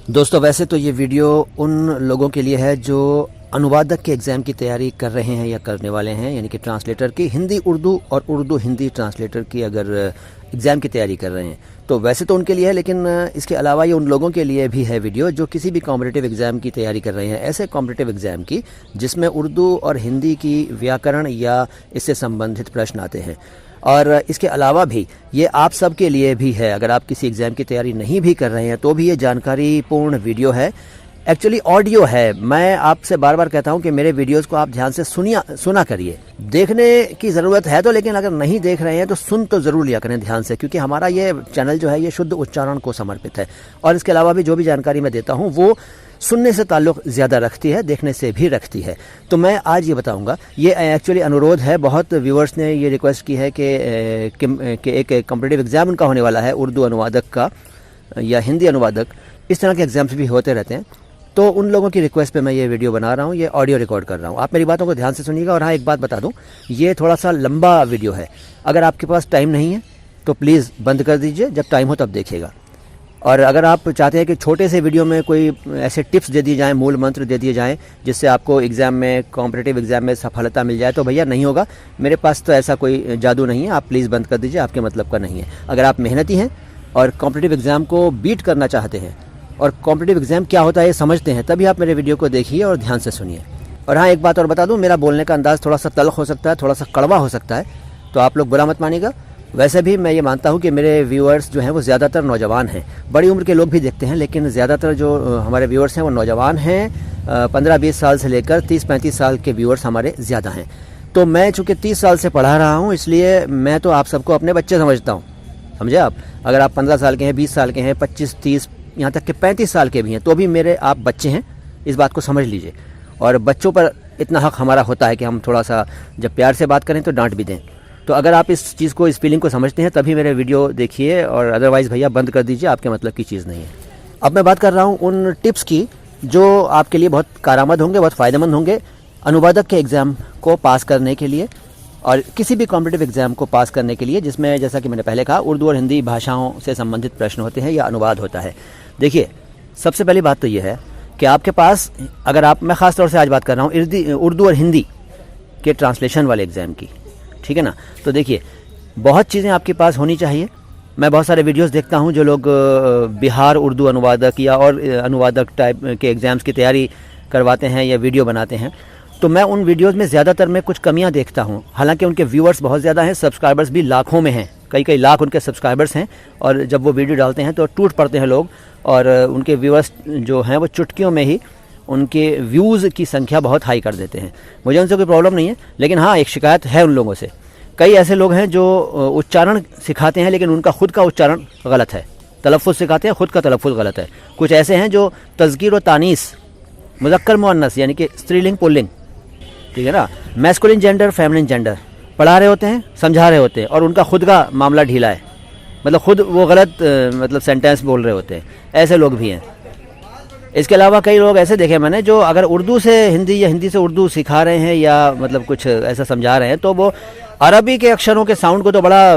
दोस्तों वैसे तो ये वीडियो उन लोगों के लिए है जो अनुवादक के एग्ज़ाम की तैयारी कर रहे हैं या करने वाले हैं, यानी कि ट्रांसलेटर की हिंदी उर्दू और उर्दू हिंदी ट्रांसलेटर की अगर एग्ज़ाम की तैयारी कर रहे हैं तो वैसे तो उनके लिए है, लेकिन इसके अलावा ये उन लोगों के लिए भी है वीडियो जो किसी भी कॉम्पिटिटिव एग्ज़ाम की तैयारी कर रहे हैं, ऐसे कॉम्पिटिटिव एग्ज़ाम की जिसमें उर्दू और हिंदी की व्याकरण या इससे संबंधित प्रश्न आते हैं। और इसके अलावा भी ये आप सब के लिए भी है, अगर आप किसी एग्ज़ाम की तैयारी नहीं भी कर रहे हैं तो भी ये जानकारी पूर्ण वीडियो है, एक्चुअली ऑडियो है। मैं आपसे बार बार कहता हूँ कि मेरे वीडियोस को आप ध्यान से सुना करिए। देखने की ज़रूरत है तो, लेकिन अगर नहीं देख रहे हैं तो सुन तो ज़रूर लिया करें ध्यान से, क्योंकि हमारा ये चैनल जो है ये शुद्ध उच्चारण को समर्पित है। और इसके अलावा भी जो भी जानकारी मैं देता हूँ वो सुनने से ताल्लुक़ ज़्यादा रखती है, देखने से भी रखती है। तो मैं आज ये बताऊंगा, ये एक्चुअली अनुरोध है, बहुत व्यूअर्स ने ये रिक्वेस्ट की है कि एक कॉम्पिटिटिव एग्ज़ाम उनका होने वाला है, उर्दू अनुवादक का या हिंदी अनुवादक, इस तरह के एग्ज़ाम्स भी होते रहते हैं। तो उन लोगों की रिक्वेस्ट पे मैं ये वीडियो बना रहा हूँ, ये ऑडियो रिकॉर्ड कर रहा हूँ। आप मेरी बातों को ध्यान से सुनिएगा। और हाँ, एक बात बता दूँ, ये थोड़ा सा लंबा वीडियो है, अगर आपके पास टाइम नहीं है तो प्लीज़ बंद कर दीजिए, जब टाइम हो तब देखिएगा। और अगर आप चाहते हैं कि छोटे से वीडियो में कोई ऐसे टिप्स दे दिए जाएँ, मूल मंत्र दे दिए जाएँ जिससे आपको एग्ज़ाम में, कॉम्पिटिटिव एग्ज़ाम में सफलता मिल जाए, तो भैया नहीं होगा, मेरे पास तो ऐसा कोई जादू नहीं है। आप प्लीज़ बंद कर दीजिए, आपके मतलब का नहीं है। अगर आप मेहनती हैं और कॉम्पिटिटिव एग्ज़ाम को बीट करना चाहते हैं और कॉम्पिटिटिव एग्ज़ाम क्या होता है ये समझते हैं, तभी आप मेरे वीडियो को देखिए और ध्यान से सुनिए। और हाँ, एक बात और बता दूँ, मेरा बोलने का अंदाज़ थोड़ा सा तल्ख़ हो सकता है, थोड़ा सा कड़वा हो सकता है, तो आप लोग बुरा मत मानिएगा। वैसे भी मैं ये मानता हूँ कि मेरे व्यूअर्स जो हैं वो ज़्यादातर नौजवान हैं, बड़ी उम्र के लोग भी देखते हैं, लेकिन ज़्यादातर जो हमारे व्यूअर्स हैं वो नौजवान हैं। 15-20 साल से लेकर 30-35 साल के व्यूअर्स हमारे ज़्यादा हैं। तो मैं चूँकि 30 साल से पढ़ा रहा हूँ, इसलिए मैं तो आप सबको अपने बच्चे समझता हूँ, समझे आप। अगर आप 15 साल के हैं, 20 साल के हैं, 25-30, यहाँ तक कि 35 साल के भी हैं, तो भी मेरे आप बच्चे हैं, इस बात को समझ लीजिए। और बच्चों पर इतना हक़ हमारा होता है कि हम थोड़ा सा जब प्यार से बात करें तो डांट भी दें। तो अगर आप इस चीज़ को, इस फीलिंग को समझते हैं तभी मेरे वीडियो देखिए, और अदरवाइज़ भैया बंद कर दीजिए, आपके मतलब की चीज़ नहीं है। अब मैं बात कर रहा हूँ उन टिप्स की जो आपके लिए बहुत कारआमद होंगे, बहुत फ़ायदेमंद होंगे अनुवादक के एग्ज़ाम को पास करने के लिए और किसी भी कॉम्पिटिटिव एग्ज़ाम को पास करने के लिए, जिसमें जैसा कि मैंने पहले कहा उर्दू और हिंदी भाषाओं से संबंधित प्रश्न होते हैं या अनुवाद होता है। देखिए, सबसे पहली बात तो ये है कि आपके पास, अगर आप, मैं ख़ास तौर से आज बात कर रहा हूँ उर्दू और हिंदी के ट्रांसलेशन वाले एग्ज़ाम की, ठीक है ना। तो देखिए, बहुत चीज़ें आपके पास होनी चाहिए। मैं बहुत सारे वीडियोस देखता हूँ जो लोग बिहार उर्दू अनुवादक या और अनुवादक टाइप के एग्ज़ाम्स की तैयारी करवाते हैं या वीडियो बनाते हैं, तो मैं उन वीडियोस में ज़्यादातर मैं कुछ कमियां देखता हूं। हालांकि उनके व्यूअर्स बहुत ज़्यादा हैं, सब्सक्राइबर्स भी लाखों में हैं, कई लाख उनके सब्सक्राइबर्स हैं, और जब वो वीडियो डालते हैं तो टूट पड़ते हैं लोग, और उनके व्यूअर्स जो हैं वो चुटकियों में ही उनके व्यूज़ की संख्या बहुत हाई कर देते हैं। मुझे उनसे कोई प्रॉब्लम नहीं है, लेकिन हाँ, एक शिकायत है उन लोगों से। कई ऐसे लोग हैं जो उच्चारण सिखाते हैं लेकिन उनका खुद का उच्चारण गलत है, तलफ़ुज़ सिखाते हैं, खुद का तलफ़ुज़ गलत है। कुछ ऐसे हैं जो तज़कीर व तानीस, मुज़क्कर मुअन्नस यानी कि स्त्रीलिंग पुल्लिंग, ठीक है ना, मैस्कुलिन जेंडर फेमिनिन जेंडर पढ़ा रहे होते हैं, समझा रहे होते हैं, और उनका खुद का मामला ढीला है, मतलब खुद वो गलत मतलब सेंटेंस बोल रहे होते हैं। ऐसे लोग भी हैं। इसके अलावा कई लोग ऐसे देखे मैंने जो अगर उर्दू से हिंदी या हिंदी से उर्दू सिखा रहे हैं या मतलब कुछ ऐसा समझा रहे हैं, तो वो अरबी के अक्षरों के साउंड को तो बड़ा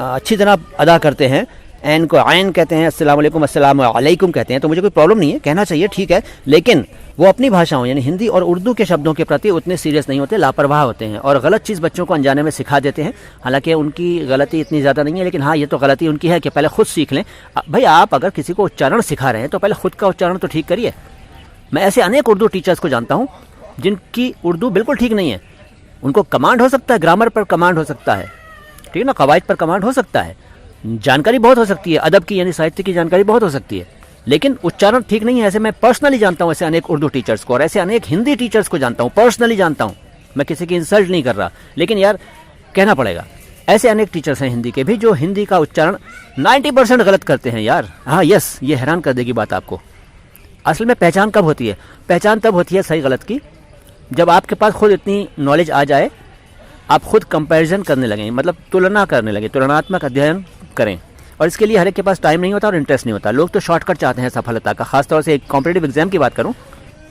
अच्छी तरह अदा करते हैं। एन को आयन कहते हैं, अस्सलाम वालेकुम, अस्सलाम अलैकुम कहते हैं। तो मुझे कोई प्रॉब्लम नहीं है, कहना चाहिए, ठीक है, लेकिन वो अपनी भाषाओं यानी हिंदी और उर्दू के शब्दों के प्रति उतने सीरियस नहीं होते, लापरवाह होते हैं और गलत चीज़ बच्चों को अनजाने में सिखा देते हैं। हालांकि उनकी गलती इतनी ज़्यादा नहीं है, लेकिन हाँ, ये तो गलती उनकी है कि पहले खुद सीख लें। भाई, आप अगर किसी को उच्चारण सिखा रहे हैं तो पहले खुद का उच्चारण तो ठीक करिए। मैं ऐसे अनेक उर्दू टीचर्स को जानता हूँ जिनकी उर्दू बिल्कुल ठीक नहीं है। उनको कमांड हो सकता है, ग्रामर पर कमांड हो सकता है, ठीक है ना, कवायद पर कमांड हो सकता है, जानकारी बहुत हो सकती है, अदब की यानी साहित्य की जानकारी बहुत हो सकती है, लेकिन उच्चारण ठीक नहीं है। ऐसे मैं पर्सनली जानता हूँ ऐसे अनेक उर्दू टीचर्स को, और ऐसे अनेक हिंदी टीचर्स को जानता हूँ, पर्सनली जानता हूँ। मैं किसी की इंसल्ट नहीं कर रहा, लेकिन यार कहना पड़ेगा, ऐसे अनेक टीचर्स हैं हिंदी के भी जो हिंदी का उच्चारण 90% गलत करते हैं यार। हाँ, यस, ये हैरान कर देगी बात आपको। असल में पहचान कब होती है? पहचान तब होती है सही गलत की जब आपके पास खुद इतनी नॉलेज आ जाए, आप खुद कंपैरिजन करने लगें, मतलब तुलना करने लगे, तुलनात्मक अध्ययन करें। और इसके लिए हर एक के पास टाइम नहीं होता और इंटरेस्ट नहीं होता। लोग तो शॉर्टकट चाहते हैं सफलता का। खासतौर से एक कॉम्पिटिटिव एग्जाम की बात करूं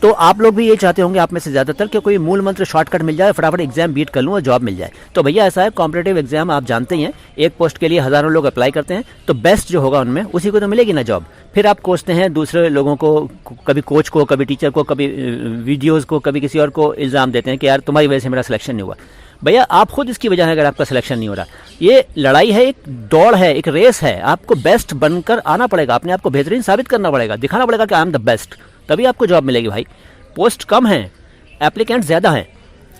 तो आप लोग भी ये चाहते होंगे आप में से ज़्यादातर कि कोई मूल मंत्र शॉर्टकट मिल जाए, फटाफट एग्जाम बीट कर लूँ और जॉब मिल जाए। तो भैया ऐसा है, कॉम्पिटेटिव एग्जाम आप जानते ही हैं, एक पोस्ट के लिए हज़ारों लोग अप्लाई करते हैं, तो बेस्ट जो होगा उनमें उसी को तो मिलेगी ना जॉब। फिर आप कोसते हैं दूसरे लोगों को, कभी कोच को, कभी टीचर को, कभी वीडियोज़ को, कभी किसी और को इल्ज़ाम देते हैं कि यार तुम्हारी वजह से मेरा सिलेक्शन नहीं हुआ। भैया आप खुद इसकी वजह है अगर आपका सिलेक्शन नहीं हो रहा। ये लड़ाई है, एक दौड़ है, एक रेस है, आपको बेस्ट बनकर आना पड़ेगा, अपने आप को बेहतरीन साबित करना पड़ेगा, दिखाना पड़ेगा कि आई एम द बेस्ट, तभी आपको जॉब मिलेगी भाई। पोस्ट कम है, एप्लीकेंट ज़्यादा हैं।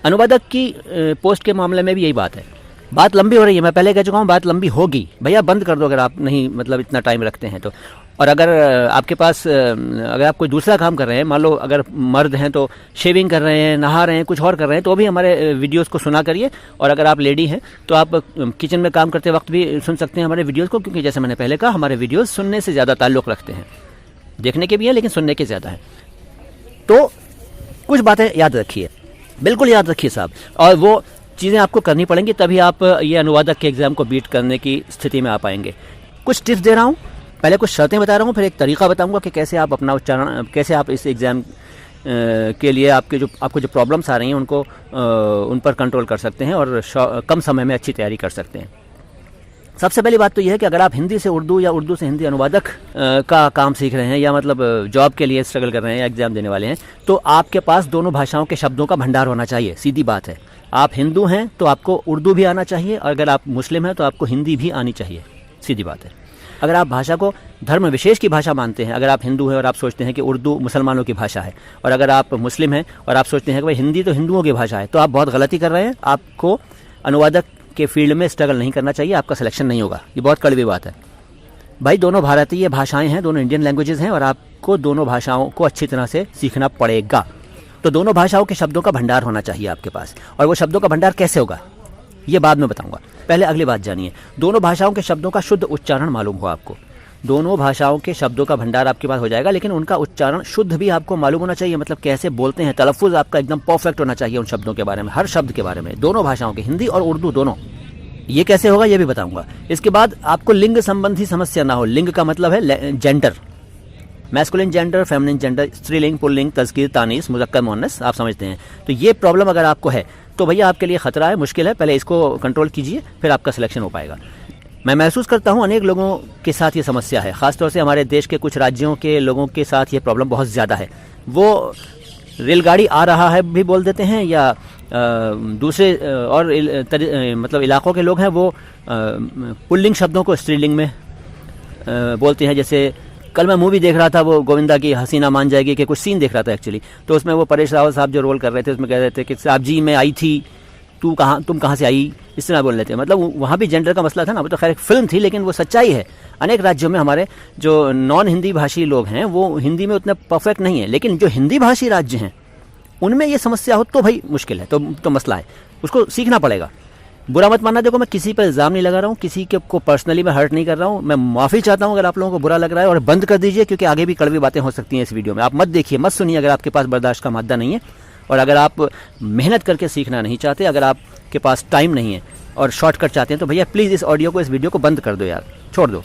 अनुवादक की पोस्ट के मामले में भी यही बात है। बात लंबी हो रही है, मैं पहले कह चुका हूँ, बात लंबी होगी। भैया बंद कर दो अगर आप नहीं मतलब इतना टाइम रखते हैं तो। और अगर आपके पास अगर आप कोई दूसरा काम कर रहे हैं, मान लो अगर मर्द हैं तो शेविंग कर रहे हैं, नहा रहे हैं, कुछ और कर रहे हैं, तो भी हमारे वीडियोस को सुना करिए। और अगर आप लेडी हैं तो आप किचन में काम करते वक्त भी सुन सकते हैं हमारे वीडियोस को, क्योंकि जैसे मैंने पहले कहा हमारे वीडियोस सुनने से ज़्यादा ताल्लुक़ रखते हैं, देखने के भी हैं लेकिन सुनने के ज़्यादा है। तो कुछ बातें याद रखिए, बिल्कुल याद रखिए साहब, और वो चीज़ें आपको करनी पड़ेंगी, तभी आप ये अनुवादक के एग्ज़ाम को बीट करने की स्थिति में आ पाएंगे। कुछ टिप्स दे रहा हूँ, पहले कुछ शर्तें बता रहा हूँ, फिर एक तरीका बताऊँगा कि कैसे आप अपना उच्चारण, कैसे आप इस एग्ज़ाम के लिए आपको जो प्रॉब्लम्स आ रही हैं उनको उन पर कंट्रोल कर सकते हैं और कम समय में अच्छी तैयारी कर सकते हैं। सबसे पहली बात तो यह है कि अगर आप हिंदी से उर्दू या उर्दू से हिंदी अनुवादक का काम सीख रहे हैं, या मतलब जॉब के लिए स्ट्रगल कर रहे हैं या एग्ज़ाम देने वाले हैं, तो आपके पास दोनों भाषाओं के शब्दों का भंडार होना चाहिए। सीधी बात है, आप हिंदू हैं तो आपको उर्दू भी आना चाहिए, और अगर आप मुस्लिम हैं तो आपको हिंदी भी आनी चाहिए। सीधी बात है। अगर आप भाषा को धर्म विशेष की भाषा मानते हैं, अगर आप हिंदू हैं और आप सोचते हैं कि उर्दू मुसलमानों की भाषा है, और अगर आप मुस्लिम हैं और आप सोचते हैं कि भाई हिंदी तो हिंदुओं की भाषा है, तो आप बहुत गलती कर रहे हैं। आपको अनुवादक के फील्ड में स्ट्रगल नहीं करना चाहिए, आपका सिलेक्शन नहीं होगा। ये बहुत कड़वी बात है भाई। दोनों भारतीय भाषाएं हैं, दोनों इंडियन लैंग्वेजेस हैं, और आपको दोनों भाषाओं को अच्छी तरह से सीखना पड़ेगा। तो दोनों भाषाओं के शब्दों का भंडार होना चाहिए आपके पास। और वो शब्दों का भंडार कैसे होगा ये बाद में बताऊंगा, पहले अगली बात जानिए। दोनों भाषाओं के शब्दों का शुद्ध उच्चारण मालूम हो आपको। दोनों भाषाओं के शब्दों का भंडार आपके पास हो जाएगा, लेकिन उनका उच्चारण शुद्ध भी आपको मालूम होना चाहिए, मतलब कैसे बोलते हैं, तलफ़ुज़ आपका एकदम परफेक्ट होना चाहिए उन शब्दों के बारे में, हर शब्द के बारे में, दोनों भाषाओं के, हिंदी और उर्दू दोनों। ये कैसे होगा ये भी बताऊंगा। इसके बाद आपको लिंग संबंधी समस्या ना हो। लिंग का मतलब है gender, masculine gender, feminine gender, स्त्रीलिंग, पुल्लिंग, तज़कीर, तानीस, मुज़क्कर, मुअन्नस, आप समझते हैं। तो ये प्रॉब्लम अगर आपको है तो भैया आपके लिए खतरा है, मुश्किल है। पहले इसको कंट्रोल कीजिए, फिर आपका सिलेक्शन हो पाएगा। मैं महसूस करता हूँ अनेक लोगों के साथ ये समस्या है, ख़ासतौर से हमारे देश के कुछ राज्यों के लोगों के साथ ये प्रॉब्लम बहुत ज़्यादा है। वो रेलगाड़ी आ रहा है भी बोल देते हैं, या दूसरे और मतलब इलाकों के लोग हैं वो पुल्लिंग शब्दों को स्त्रीलिंग में बोलते हैं। जैसे कल मैं मूवी देख रहा था, वो गोविंदा की हसीना मान जाएगी के कुछ सीन देख रहा था एक्चुअली, तो उसमें वो परेश रावल साहब जो रोल कर रहे थे उसमें कह रहे थे कि साहब जी मैं आई थी, तुम कहाँ से आई, इस तरह बोल रहे थे। मतलब वहाँ भी जेंडर का मसला था ना, वो तो खैर एक फिल्म थी, लेकिन वो सच्चाई है। अनेक राज्यों में हमारे जो नॉन हिंदी भाषी लोग हैं वो हिंदी में उतने परफेक्ट नहीं है, लेकिन जो हिंदी भाषी राज्य हैं उनमें ये समस्या हो तो भाई मुश्किल है, तो मसला है, उसको सीखना पड़ेगा। बुरा मत मानना, देखो मैं किसी पर इल्ज़ाम नहीं लगा रहा हूँ, किसी के को पर्सनली मैं हर्ट नहीं कर रहा हूँ। मैं माफ़ी चाहता हूँ अगर आप लोगों को बुरा लग रहा है, और बंद कर दीजिए, क्योंकि आगे भी कड़वी बातें हो सकती हैं इस वीडियो में। आप मत देखिए, मत सुनिए अगर आपके पास बर्दाश्त का मादा नहीं है, और अगर आप मेहनत करके सीखना नहीं चाहते, अगर आपके पास टाइम नहीं है और शॉर्टकट चाहते हैं, तो भैया प्लीज़ इस ऑडियो को, इस वीडियो को बंद कर दो यार, छोड़ दो।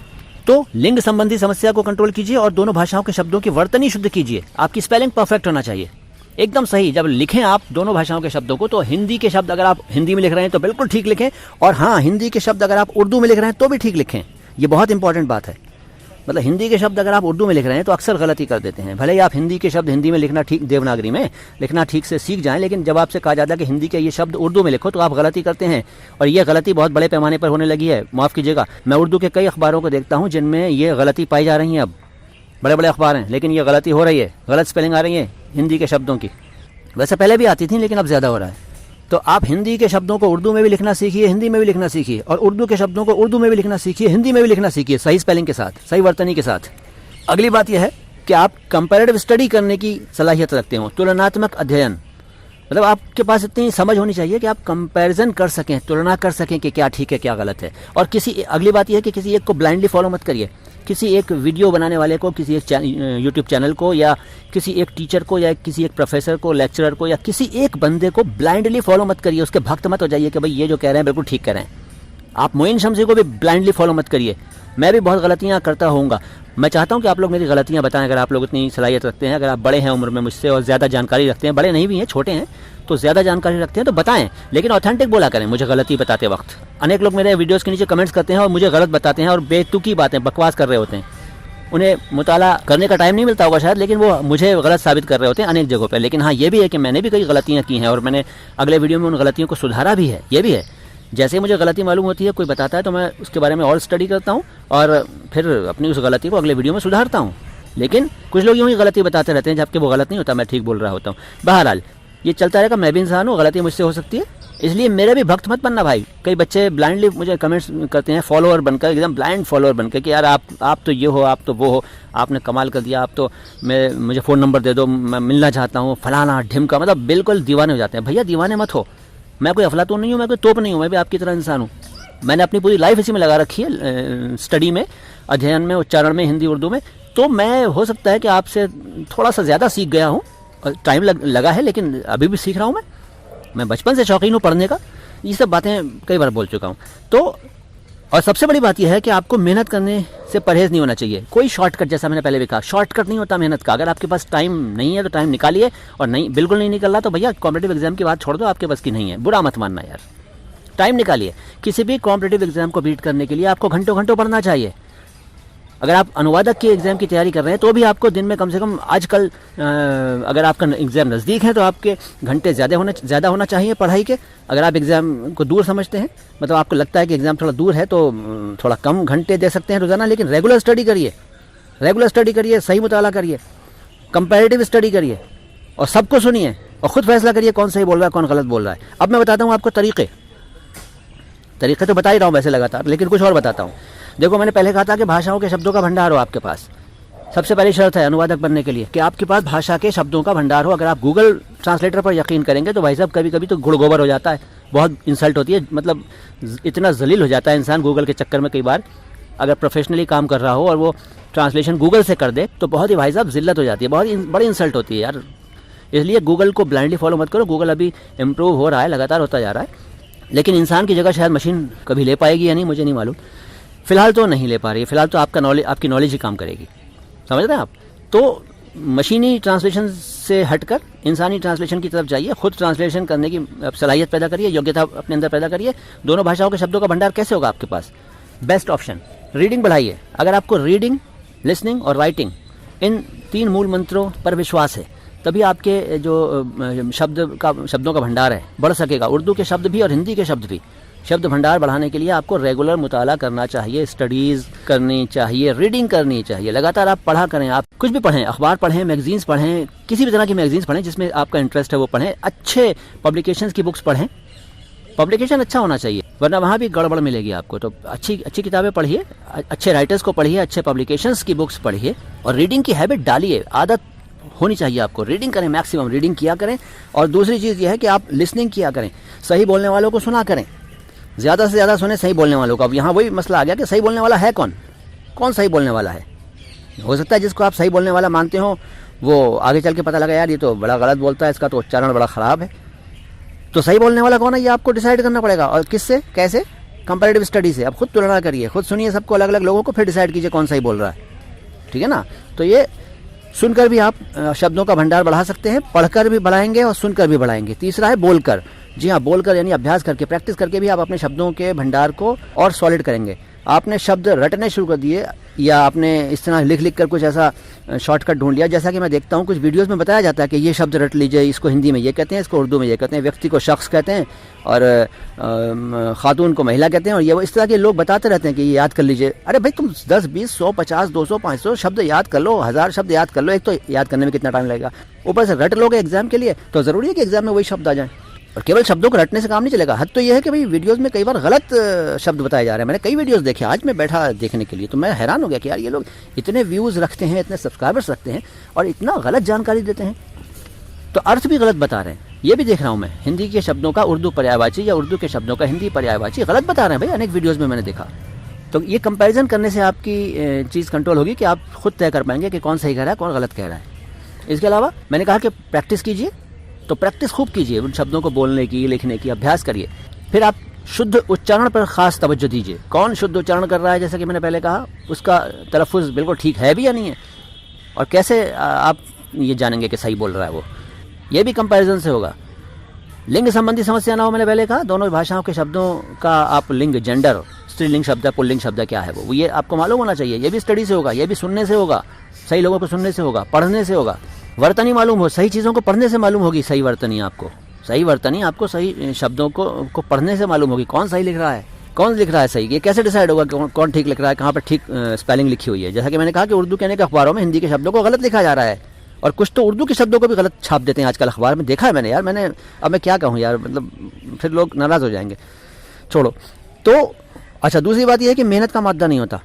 तो लिंग संबंधी समस्या को कंट्रोल कीजिए और दोनों भाषाओं के शब्दों की वर्तनी शुद्ध कीजिए। आपकी स्पेलिंग परफेक्ट होना चाहिए, एकदम सही। जब लिखें आप दोनों भाषाओं के शब्दों को, तो हिंदी के शब्द अगर आप हिंदी में लिख रहे हैं तो बिल्कुल ठीक लिखें, और हाँ हिंदी के शब्द अगर आप उर्दू में लिख रहे हैं तो भी ठीक लिखें। ये बहुत इंपॉर्टेंट बात है। मतलब हिंदी के शब्द अगर आप उर्दू में लिख रहे हैं तो अक्सर गलती कर देते हैं। भले ही आप हिंदी के शब्द हिंदी में लिखना ठीक, देवनागरी में लिखना ठीक से सीख जाएं, लेकिन जब आपसे कहा जाता है कि हिंदी के ये शब्द उर्दू में लिखो तो आप गलती करते हैं, और ये गलती बहुत बड़े पैमाने पर होने लगी है। माफ़ कीजिएगा, मैं उर्दू के कई अखबारों को देखता हूँ जिनमें ये गलती पाई जा रही है। अब बड़े बड़े अखबार हैं, लेकिन ये गलती हो रही है, गलत स्पेलिंग आ रही है हिंदी के शब्दों की। वैसे पहले भी आती थी, लेकिन अब ज़्यादा हो रहा है। तो आप हिंदी के शब्दों को उर्दू में भी लिखना सीखिए, हिंदी में भी लिखना सीखिए, और उर्दू के शब्दों को उर्दू में भी लिखना सीखिए, हिंदी में भी लिखना सीखिए, सही स्पेलिंग के साथ, सही वर्तनी के साथ। अगली बात यह है कि आप कंपैरेटिव स्टडी करने की सलाहियत रखते हो, तुलनात्मक अध्ययन। मतलब आपके पास इतनी समझ होनी चाहिए कि आप कंपैरिजन कर सकें, तुलना कर सकें कि क्या ठीक है क्या गलत है। और अगली बात यह है कि किसी एक को ब्लाइंडली फॉलो मत करिए। किसी एक वीडियो बनाने वाले को, किसी एक यूट्यूब चैनल को, या किसी एक टीचर को, या किसी एक प्रोफेसर को, लेक्चरर को, या किसी एक बंदे को ब्लाइंडली फॉलो मत करिए। उसके भक्त मत हो जाइए कि भाई ये जो कह रहे हैं बिल्कुल ठीक कह रहे हैं। आप मोइन शमसी को भी ब्लाइंडली फॉलो मत करिए। मैं भी बहुत गलतियाँ करता होऊंगा। मैं चाहता हूँ कि आप लोग मेरी गलतियाँ बताएं। अगर आप लोग इतनी सलाहियत रखते हैं, अगर आप बड़े हैं उम्र में मुझसे और ज़्यादा जानकारी रखते हैं, बड़े नहीं भी हैं, छोटे हैं, तो ज़्यादा जानकारी रखते हैं, तो बताएं, लेकिन ऑथेंटिक बोला करें मुझे गलती बताते वक्त। अनेक लोग मेरे वीडियोज़ के नीचे कमेंट्स करते हैं और मुझे गलत बताते हैं और बेतुकी बातें बकवास कर रहे होते हैं। उन्हें मुताला करने का टाइम नहीं मिलता होगा शायद, लेकिन वो मुझे गलत साबित कर रहे होते हैं अनेक जगहों पर। लेकिन हाँ, ये भी है कि मैंने भी कई गलतियाँ की हैं और मैंने अगले वीडियो में उन गलतियों को सुधारा भी है। ये भी है, जैसे ही मुझे गलती मालूम होती है, कोई बताता है, तो मैं उसके बारे में और स्टडी करता हूँ और फिर अपनी उस गलती को अगले वीडियो में सुधारता हूँ। लेकिन कुछ लोग यूँ ही गलती बताते रहते हैं, जबकि वो गलत नहीं होता, मैं ठीक बोल रहा होता हूँ। बहरहाल ये चलता रहेगा, मैं भी इंसान हूँ, गलती मुझसे हो सकती है, इसलिए मेरे भी भक्त मत बनना भाई। कई बच्चे ब्लाइंडली मुझे कमेंट्स करते हैं, फॉलोअर बनकर, एकदम ब्लाइंड फॉलोअर बनकर कि यार आप तो ये हो, आप तो वो हो, आपने कमाल कर दिया, आप तो मुझे फ़ोन नंबर दे दो, मैं मिलना चाहता हूँ, फलाना ढिमका, मतलब बिल्कुल दीवाने हो जाते हैं। भैया दीवाने मत हो, मैं कोई अफलातून नहीं हूँ, मैं कोई तोप नहीं हूँ, मैं भी आपकी तरह इंसान हूँ। मैंने अपनी पूरी लाइफ इसी में लगा रखी है, स्टडी में, अध्ययन में, उच्चारण में, हिंदी उर्दू में। तो मैं हो सकता है कि आपसे थोड़ा सा ज़्यादा सीख गया हूँ, टाइम लगा है, लेकिन अभी भी सीख रहा हूँ। मैं बचपन से शौकीन हूँ पढ़ने का, ये सब बातें कई बार बोल चुका हूँ। तो और सबसे बड़ी बात यह है कि आपको मेहनत करने से परहेज़ नहीं होना चाहिए। कोई शॉर्टकट, जैसा मैंने पहले भी कहा, शॉर्टकट नहीं होता मेहनत का। अगर आपके पास टाइम नहीं है तो टाइम निकालिए, और नहीं, बिल्कुल नहीं निकल रहा तो भैया कॉम्पिटिटिव एग्जाम की बात छोड़ दो, आपके बस की नहीं है, बुरा मत मानना यार। टाइम निकालिए। किसी भी कॉम्पिटिटिव एग्जाम को बीट करने के लिए आपको घंटों घंटों पढ़ना चाहिए। अगर आप अनुवादक के एग्ज़ाम की तैयारी कर रहे हैं तो भी आपको दिन में कम से कम, आजकल अगर आपका एग्ज़ाम नज़दीक है तो आपके घंटे ज़्यादा होना चाहिए पढ़ाई के। अगर आप एग्ज़ाम को दूर समझते हैं, मतलब आपको लगता है कि एग्ज़ाम थोड़ा दूर है, तो थोड़ा कम घंटे दे सकते हैं रोज़ाना, लेकिन रेगुलर स्टडी करिए, सही मुताला करिए, कंपैरेटिव स्टडी करिए, और सबको सुनिए और ख़ुद फैसला करिए कौन सही बोल रहा है, कौन गलत बोल रहा है। अब मैं बताता हूँ आपको तरीक़े तो बता ही रहा हूँ वैसे लगातार, लेकिन कुछ और बताता हूँ। देखो, मैंने पहले कहा था कि भाषाओं के शब्दों का भंडार हो आपके पास। सबसे पहली शर्त है अनुवादक बनने के लिए कि आपके पास भाषा के शब्दों का भंडार हो। अगर आप गूगल ट्रांसलेटर पर यकीन करेंगे तो भाई साहब कभी कभी तो गुड़ गोबर हो जाता है, बहुत इंसल्ट होती है, मतलब इतना जलील हो जाता है इंसान गूगल के चक्कर में। कई बार अगर प्रोफेशनली काम कर रहा हो और वो ट्रांसलेशन गूगल से कर दे तो बहुत ही भाई साहब जिल्लत हो जाती है, बहुत बड़ी इंसल्ट होती है यार। इसलिए गूगल को ब्लाइंडली फॉलो मत करो। गूगल अभी इम्प्रूव हो रहा है, लगातार होता जा रहा है, लेकिन इंसान की जगह शायद मशीन कभी ले पाएगी या नहीं, मुझे नहीं मालूम। फ़िलहाल तो नहीं ले पा रही है, फ़िलहाल तो आपकी नॉलेज ही काम करेगी, समझ रहे हैं आप। तो मशीनी ट्रांसलेशन से हटकर इंसानी ट्रांसलेशन की तरफ जाइए, खुद ट्रांसलेशन करने की सलाहियत पैदा करिए, योग्यता अपने अंदर पैदा करिए। दोनों भाषाओं के शब्दों का भंडार कैसे होगा आपके पास? बेस्ट ऑप्शन, रीडिंग बढ़ाइए। अगर आपको रीडिंग, लिसनिंग और राइटिंग, इन 3 मूल मंत्रों पर विश्वास है, तभी आपके जो शब्दों का भंडार है बढ़ सकेगा। उर्दू के शब्द भी और हिंदी के शब्द भी। शब्द भंडार बढ़ाने के लिए आपको रेगुलर मुताला करना चाहिए, स्टडीज़ करनी चाहिए, रीडिंग करनी चाहिए। लगातार आप पढ़ा करें, आप कुछ भी पढ़ें, अखबार पढ़ें, मैगजीन्स पढ़ें, किसी भी तरह की मैगजीन्स पढ़ें जिसमें आपका इंटरेस्ट है वो पढ़ें। अच्छे पब्लिकेशंस की बुक्स पढ़ें, पब्लिकेशन अच्छा होना चाहिए, वरना वहाँ भी गड़बड़ मिलेगी आपको। तो अच्छी किताबें पढ़िए, अच्छे राइटर्स को पढ़िए, अच्छे पब्लिकेशंस की बुक्स पढ़िए, और रीडिंग की हैबिट डालिए। आदत होनी चाहिए आपको, रीडिंग करें, मैक्सिमम रीडिंग किया करें। और दूसरी चीज़ यह है कि आप लिसनिंग किया करें, सही बोलने वालों को सुना करें, ज़्यादा से ज़्यादा सुने सही बोलने वालों को। अब यहाँ वही मसला आ गया कि सही बोलने वाला है कौन सही बोलने वाला है। हो सकता है जिसको आप सही बोलने वाला मानते हो वो आगे चल के पता लगा यार ये तो बड़ा गलत बोलता है, इसका तो उच्चारण बड़ा ख़राब है। तो सही बोलने वाला कौन है ये आपको डिसाइड करना पड़ेगा। और किससे, कैसे? कंपैरेटिव स्टडी से। आप खुद तुलना करिए, खुद सुनिए सबको, अलग अलग लोगों को, फिर डिसाइड कीजिए कौन सही बोल रहा है, ठीक है ना। तो ये सुनकर भी आप शब्दों का भंडार बढ़ा सकते हैं, पढ़कर भी बढ़ाएंगे और सुनकर भी बढ़ाएंगे। तीसरा है बोलकर। जी हाँ, बोलकर यानी अभ्यास करके, प्रैक्टिस करके भी आप अपने शब्दों के भंडार को और सॉलिड करेंगे। आपने शब्द रटने शुरू कर दिए या आपने इस तरह लिख कर कुछ ऐसा शॉर्टकट ढूंढ लिया, जैसा कि मैं देखता हूँ कुछ वीडियोस में बताया जाता है कि ये शब्द रट लीजिए, इसको हिंदी में ये कहते हैं, इसको उर्दू में ये कहते हैं, व्यक्ति को शख्स कहते हैं और खातून को महिला कहते हैं, और ये वो इस तरह के लोग बताते रहते हैं कि ये याद कर लीजिए। अरे भाई तुम 10, 20, 100, 50, 200, 500 शब्द याद कर लो, 1000 शब्द याद कर लो। एक तो याद करने में कितना टाइम लगेगा, ऊपर से रट लोगे एग्जाम के लिए, तो ज़रूरी है कि एग्जाम में वही शब्द आ जाए। और केवल शब्दों को रटने से काम नहीं चलेगा। हद तो यह है कि भाई वीडियोस में कई बार गलत शब्द बताए जा रहे हैं। मैंने कई वीडियोस देखे, आज मैं बैठा देखने के लिए, तो मैं हैरान हो गया कि यार ये लोग इतने व्यूज़ रखते हैं, इतने सब्सक्राइबर्स रखते हैं और इतना गलत जानकारी देते हैं, तो अर्थ भी गलत बता रहे हैं। ये भी देख रहा हूँ मैं, हिंदी के शब्दों का उर्दू पर्यायवाची या उर्दू के शब्दों का हिंदी पर्यायवाची गलत बता रहे हैं भाई, अनेक वीडियोज़ में मैंने देखा। तो ये कंपैरिजन करने से आपकी चीज़ कंट्रोल होगी कि आप खुद तय कर पाएंगे कि कौन सही कह रहा है, कौन गलत कह रहा है। इसके अलावा मैंने कहा कि प्रैक्टिस कीजिए, तो प्रैक्टिस खूब कीजिए, उन शब्दों को बोलने की, लिखने की, अभ्यास करिए। फिर आप शुद्ध उच्चारण पर ख़ास तवज्जो दीजिए। कौन शुद्ध उच्चारण कर रहा है, जैसा कि मैंने पहले कहा, उसका तलफ़ुज़ बिल्कुल ठीक है भी या नहीं है, और कैसे आप ये जानेंगे कि सही बोल रहा है वो, ये भी कंपैरिजन से होगा। लिंग संबंधी समस्या ना हो, मैंने पहले कहा, दोनों भाषाओं के शब्दों का आप लिंग, जेंडर, स्त्रीलिंग शब्द है, पुल्लिंग शब्द है, क्या है वो ये आपको मालूम होना चाहिए। ये भी स्टडी से होगा, ये भी सुनने से होगा, सही लोगों को सुनने से होगा, पढ़ने से होगा। वर्तनी मालूम हो, सही चीज़ों को पढ़ने से मालूम होगी सही वर्तनी आपको, सही वर्तनी आपको सही शब्दों को पढ़ने से मालूम होगी। कौन सही लिख रहा है, कौन लिख रहा है सही, ये कैसे डिसाइड होगा कि कौन ठीक लिख रहा है, कहाँ पर ठीक स्पेलिंग लिखी हुई है। जैसा कि मैंने कहा कि उर्दू कहने के अखबारों में हिंदी के शब्दों को गलत लिखा जा रहा है, और कुछ तो उर्दू के शब्दों को भी गलत छाप देते हैं आजकल अखबार में, देखा है मैंने यार। अब मैं क्या कहूँ यार, मतलब फिर लोग नाराज़ हो जाएंगे, छोड़ो। तो अच्छा, दूसरी बात यह है कि मेहनत का मादा नहीं होता,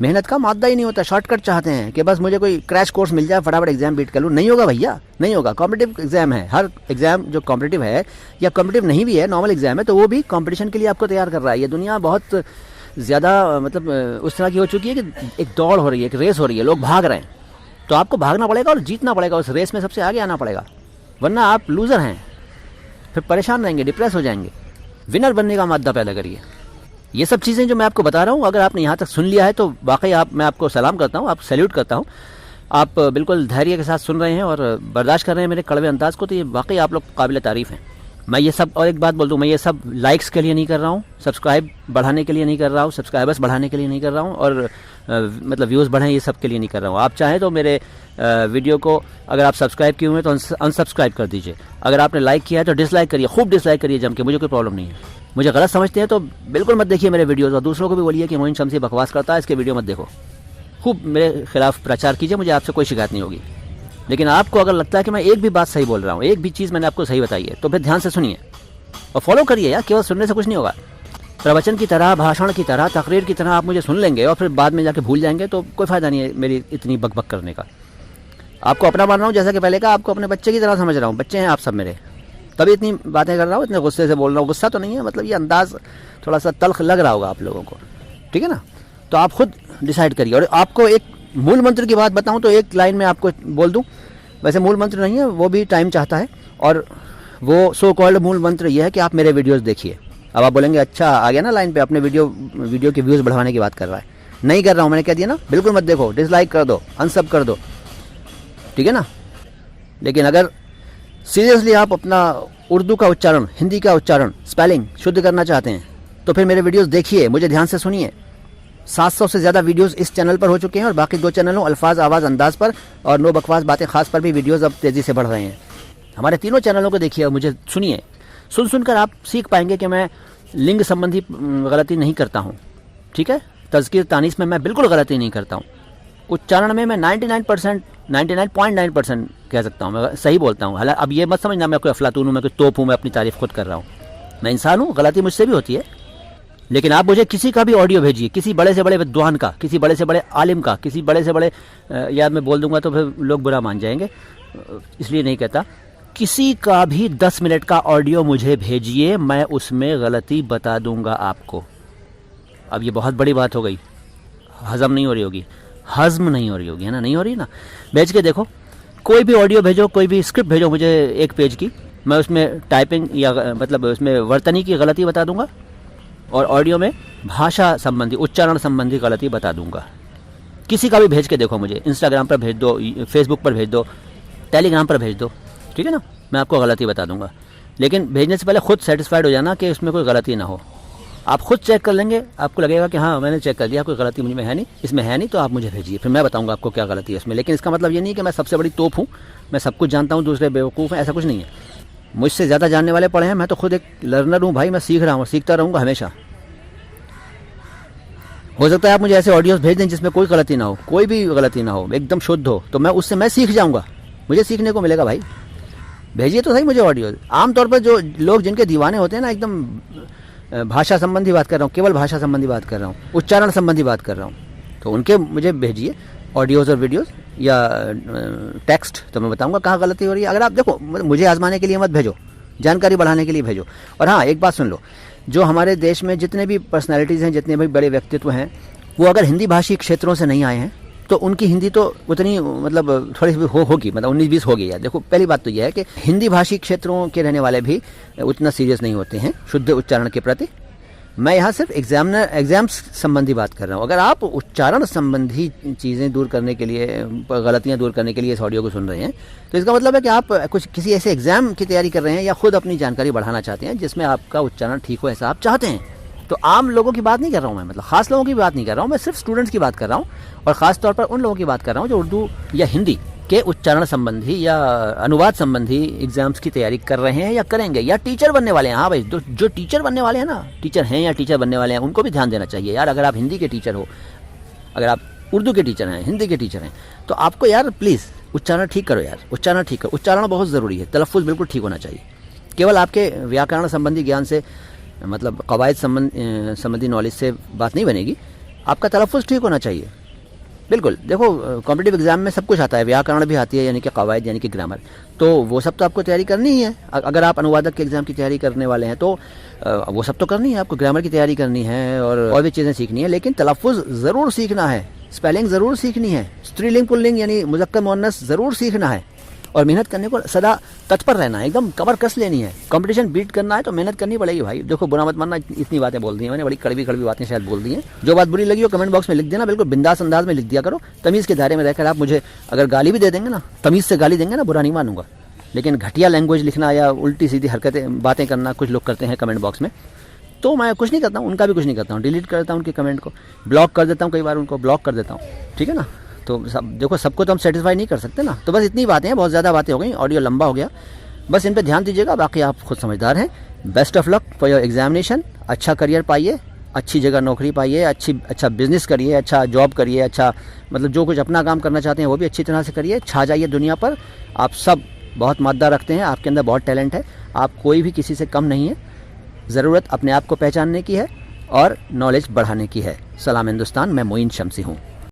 मेहनत का मादा ही नहीं होता। शॉर्टकट चाहते हैं कि बस मुझे कोई क्रैश कोर्स मिल जाए, फटाफट एग्जाम बीट कर लूँ। नहीं होगा भैया, नहीं होगा। कॉम्पिटिटिव एग्जाम है, हर एग्जाम जो कॉम्पिटिटिव है या कॉम्पिटिटिव नहीं भी है, नॉर्मल एग्जाम है, तो वो भी कंपटीशन के लिए आपको तैयार कर रहा है। ये दुनिया बहुत ज़्यादा मतलब उस तरह की हो चुकी है कि एक दौड़ हो रही है, एक रेस हो रही है, लोग भाग रहे हैं, तो आपको भागना पड़ेगा और जीतना पड़ेगा, उस रेस में सबसे आगे आना पड़ेगा, वरना आप लूज़र हैं, फिर परेशान रहेंगे, डिप्रेस हो जाएंगे। विनर बनने का मादा पैदा करिए। ये सब चीज़ें जो मैं आपको बता रहा हूँ, अगर आपने यहाँ तक सुन लिया है तो वाकई मैं आपको सलाम करता हूँ, आप सैल्यूट करता हूँ। आप बिल्कुल धैर्य के साथ सुन रहे हैं और बर्दाश्त कर रहे हैं मेरे कड़वे अंदाज़ को, तो ये वाकई आप लोग काबिल तारीफ़ हैं। मैं ये सब, और एक बात बोल दूँ, मैं ये सब लाइक्स के लिए नहीं कर रहा हूँ, सब्सक्राइब बढ़ाने के लिए नहीं कर रहा हूँ, सब्सक्राइबर्स बढ़ाने के लिए नहीं कर रहा हूँ, और मतलब व्यूज़ बढ़ें ये सब के लिए नहीं कर रहा हूँ। आप चाहें तो मेरे वीडियो को, अगर आप सब्सक्राइब किए हुए हैं तो अनसब्सक्राइब कर दीजिए, अगर आपने लाइक किया है तो डिसलाइक करिए, खूब डिसलाइक करिए जम के, मुझे कोई प्रॉब्लम नहीं है। मुझे गलत समझते हैं तो बिल्कुल मत देखिए मेरे वीडियोज़, और दूसरों को भी बोलिए कि मोइन शम्सी बकवास करता है, इसके वीडियो मत देखो, खूब मेरे खिलाफ प्रचार कीजिए, मुझे आपसे कोई शिकायत नहीं होगी। लेकिन आपको अगर लगता है कि मैं एक भी बात सही बोल रहा हूँ, एक भी चीज़ मैंने आपको सही बताई है, तो फिर ध्यान से सुनिए और फॉलो करिए यार, केवल सुनने से कुछ नहीं होगा। प्रवचन की तरह, भाषण की तरह, तकरीर की तरह आप मुझे सुन लेंगे और फिर बाद में जाके भूल जाएंगे, तो कोई फ़ायदा नहीं है मेरी इतनी बकबक करने का। आपको अपना मान रहा हूँ, जैसा कि पहले कहा, आपको अपने बच्चे की तरह समझ रहा हूँ, बच्चे हैं आप सब मेरे, तभी इतनी बातें कर रहा हूँ, इतने गुस्से से बोल रहा हूँ। गुस्सा तो नहीं है, मतलब ये अंदाज़ थोड़ा सा तल्ख लग रहा होगा आप लोगों को, ठीक है ना। तो आप खुद डिसाइड करिए। और आपको एक मूल मंत्र की बात बताऊँ तो एक लाइन में आपको बोल दूँ, वैसे मूल मंत्र नहीं है, वो भी टाइम चाहता है, और वो सो कॉल्ड मूल मंत्र ये है कि आप मेरे वीडियोज़ देखिए। अब आप बोलेंगे अच्छा आ गया ना लाइन पे, अपने वीडियो के व्यूज़ बढ़ाने की बात कर रहा है। नहीं कर रहा हूँ, मैंने कह दिया ना, बिल्कुल मत देखो, डिसलाइक कर दो, अनसब कर दो, ठीक है ना। लेकिन अगर सीरियसली आप अपना उर्दू का उच्चारण, हिंदी का उच्चारण, स्पेलिंग शुद्ध करना चाहते हैं तो फिर मेरे वीडियोस देखिए, मुझे ध्यान से सुनिए। 700 से ज़्यादा वीडियोस इस चैनल पर हो चुके हैं, और बाकी 2 चैनलों अल्फाज, आवाज़, अंदाज़ पर और नो बकवास बातें खास पर भी वीडियोस अब तेज़ी से बढ़ रहे हैं। हमारे तीनों चैनलों को देखिए और मुझे सुनिए। सुनकर आप सीख पाएंगे कि मैं लिंग संबंधी गलती नहीं करता हूँ, ठीक है। तज़कीर तानीस में मैं बिल्कुल गलती नहीं करता हूँ। उच्चारण में मैं 99.9% कह सकता हूँ, मैं सही बोलता हूँ। हालांकि अब ये मत समझना मैं कोई अफलातून हूँ, मैं कोई तोप हूँ, मैं अपनी तारीफ खुद कर रहा हूँ। मैं इंसान हूँ, गलती मुझसे भी होती है। लेकिन आप मुझे किसी का भी ऑडियो भेजिए, किसी बड़े से बड़े विद्वान का, किसी बड़े से बड़े आलिम का, किसी बड़े से बड़े, यार मैं बोल दूंगा तो फिर लोग बुरा मान जाएंगे, इसलिए नहीं कहता। किसी का भी 10 मिनट का ऑडियो मुझे भेजिए, मैं उसमें गलती बता दूंगा आपको। अब ये बहुत बड़ी बात हो गई, हजम नहीं हो रही होगी, हजम नहीं हो रही होगी, है ना, नहीं हो रही ना। भेज के देखो, कोई भी ऑडियो भेजो, कोई भी स्क्रिप्ट भेजो मुझे 1 पेज की, मैं उसमें टाइपिंग या मतलब उसमें वर्तनी की गलती बता दूंगा, और ऑडियो में भाषा संबंधी, उच्चारण संबंधी गलती बता दूंगा। किसी का भी भेज के देखो मुझे, इंस्टाग्राम पर भेज दो, फेसबुक पर भेज दो, टेलीग्राम पर भेज दो, ठीक है ना, मैं आपको गलती बता दूंगा। लेकिन भेजने से पहले खुद सेटिस्फाइड हो जाना कि उसमें कोई गलती ना हो। आप खुद चेक कर लेंगे, आपको लगेगा कि हाँ मैंने चेक कर लिया, कोई गलती मुझ में है नहीं, इसमें है नहीं, तो आप मुझे भेजिए, फिर मैं बताऊंगा आपको क्या गलती है इसमें। लेकिन इसका मतलब ये नहीं कि मैं सबसे बड़ी तोप हूँ, मैं सब कुछ जानता हूँ, दूसरे बेवकूफ़ हैं, ऐसा कुछ नहीं है। मुझसे ज़्यादा जानने वाले पड़े हैं, मैं तो खुद एक लर्नर हूँ भाई, मैं सीख रहा हूँ, सीखता रहूँगा हमेशा। हो सकता है आप मुझे ऐसे ऑडियोज भेज दें जिसमें कोई गलती ना हो, कोई भी गलती ना हो, एकदम शुद्ध हो, तो मैं उससे मैं सीख जाऊँगा, मुझे सीखने को मिलेगा भाई। भेजिए तो सही मुझे ऑडियो। आमतौर पर जो लोग जिनके दीवाने होते हैं ना, एकदम भाषा संबंधी बात कर रहा हूँ, केवल भाषा संबंधी बात कर रहा हूँ, उच्चारण संबंधी बात कर रहा हूँ, तो उनके मुझे भेजिए ऑडियोज़ और वीडियोज़ या टेक्स्ट, तो मैं बताऊँगा कहाँ गलती हो रही है। अगर आप देखो, मुझे आजमाने के लिए मत भेजो, जानकारी बढ़ाने के लिए भेजो। और हाँ, एक बात सुन लो, जो हमारे देश में जितने भी पर्सनैलिटीज़ हैं, जितने भी बड़े व्यक्तित्व हैं, वो अगर हिंदी भाषी क्षेत्रों से नहीं आए हैं तो उनकी हिंदी तो उतनी मतलब थोड़ी सी होगी, मतलब 19-20 होगी यार। देखो, पहली बात तो यह है कि हिंदी भाषी क्षेत्रों के रहने वाले भी उतना सीरियस नहीं होते हैं शुद्ध उच्चारण के प्रति, मैं यहाँ सिर्फ एग्ज़ाम्स संबंधी बात कर रहा हूँ। अगर आप उच्चारण संबंधी चीज़ें दूर करने के लिए, गलतियाँ दूर करने के लिए इस ऑडियो को सुन रहे हैं, तो इसका मतलब है कि आप कुछ किसी ऐसे एग्ज़ाम की तैयारी कर रहे हैं या खुद अपनी जानकारी बढ़ाना चाहते हैं जिसमें आपका उच्चारण ठीक हो, ऐसा आप चाहते हैं। तो आम लोगों की बात नहीं कर रहा हूँ मैं, मतलब ख़ास लोगों की बात नहीं कर रहा हूँ मैं, सिर्फ स्टूडेंट्स की बात कर रहा हूँ, और ख़ास तौर पर उन लोगों की बात कर रहा हूँ जो उर्दू या हिंदी के उच्चारण संबंधी या अनुवाद संबंधी एग्जाम्स की तैयारी कर रहे हैं या करेंगे, या टीचर बनने वाले हैं। हाँ भाई, जो टीचर बनने वाले हैं ना, टीचर हैं या टीचर बनने वाले हैं, उनको भी ध्यान देना चाहिए यार। अगर आप हिंदी के टीचर हो, अगर आप उर्दू के टीचर हैं, हिंदी के टीचर हैं, तो आपको यार प्लीज़ उच्चारण ठीक करो यार, उच्चारण ठीक करो। उच्चारण बहुत ज़रूरी है, तलफ़्फ़ुज़ बिल्कुल ठीक होना चाहिए। केवल आपके व्याकरण संबंधी ज्ञान से, मतलब कवायद संबंधी नॉलेज से बात नहीं बनेगी, आपका तलफ़्फ़ुज़ ठीक होना चाहिए। बिल्कुल, देखो कॉम्पिटिटिव एग्जाम में सब कुछ आता है, व्याकरण भी आती है, यानी कि कवायद यानी कि ग्रामर, तो वो सब तो आपको तैयारी करनी ही है। अगर आप अनुवादक के एग्ज़ाम की तैयारी करने वाले हैं तो वो सब तो करनी है, आपको ग्रामर की तैयारी करनी है और भी चीज़ें सीखनी है, लेकिन तलफ़्फ़ुज़ ज़रूर सीखना है, स्पेलिंग ज़रूर सीखनी है, स्त्रीलिंग पुल्लिंग यानी मुज़क्कर मुअन्नस ज़रूर सीखना है, और मेहनत करने को सदा तत्पर रहना है, एकदम कमर कस लेनी है। कंपटीशन बीट करना है तो मेहनत करनी पड़ेगी भाई। देखो बुरा मत मानना, इतनी बातें बोल दी हैं मैंने, बड़ी कड़वी बातें शायद बोल दी हैं। जो बात बुरी लगी हो कमेंट बॉक्स में लिख देना, बिल्कुल बिंदास अंदाज में लिख दिया करो, तमीज़ के दायरे में रहकर। आप मुझे अगर गाली भी दे देंगे ना, तमीज़ से गाली देंगे ना, बुरा नहीं मानूंगा, लेकिन घटिया लैंग्वेज लिखना या उल्टी सीधी हरकतें बातें करना कुछ लोग करते हैं कमेंट बॉक्स में, तो मैं कुछ नहीं करता हूँ, उनका भी कुछ नहीं करता हूँ, डिलीट कर देता हूँ उनके कमेंट को, ब्लॉक कर देता हूँ, कई बार उनको ब्लॉक कर देता हूँ, ठीक है ना। तो सब देखो, सबको तो हम सेटिस्फाई नहीं कर सकते ना। तो बस इतनी बातें हैं, बहुत ज़्यादा बातें हो गई, ऑडियो लंबा हो गया, बस इन पे ध्यान दीजिएगा, बाकी आप खुद समझदार हैं। Best of luck for your examination, अच्छा करियर पाइए, अच्छी जगह नौकरी पाइए, अच्छा बिजनेस करिए, अच्छा जॉब करिए, अच्छा मतलब जो कुछ अपना काम करना चाहते हैं वो भी अच्छी तरह से करिए, छा जाइए दुनिया पर। आप सब बहुत मादा रखते हैं, आपके अंदर बहुत टैलेंट है, आप कोई भी किसी से कम नहीं है। ज़रूरत अपने आप को पहचानने की है और नॉलेज बढ़ाने की है। सलाम हिंदुस्तान, मैं मोइन शम्सी हूँ।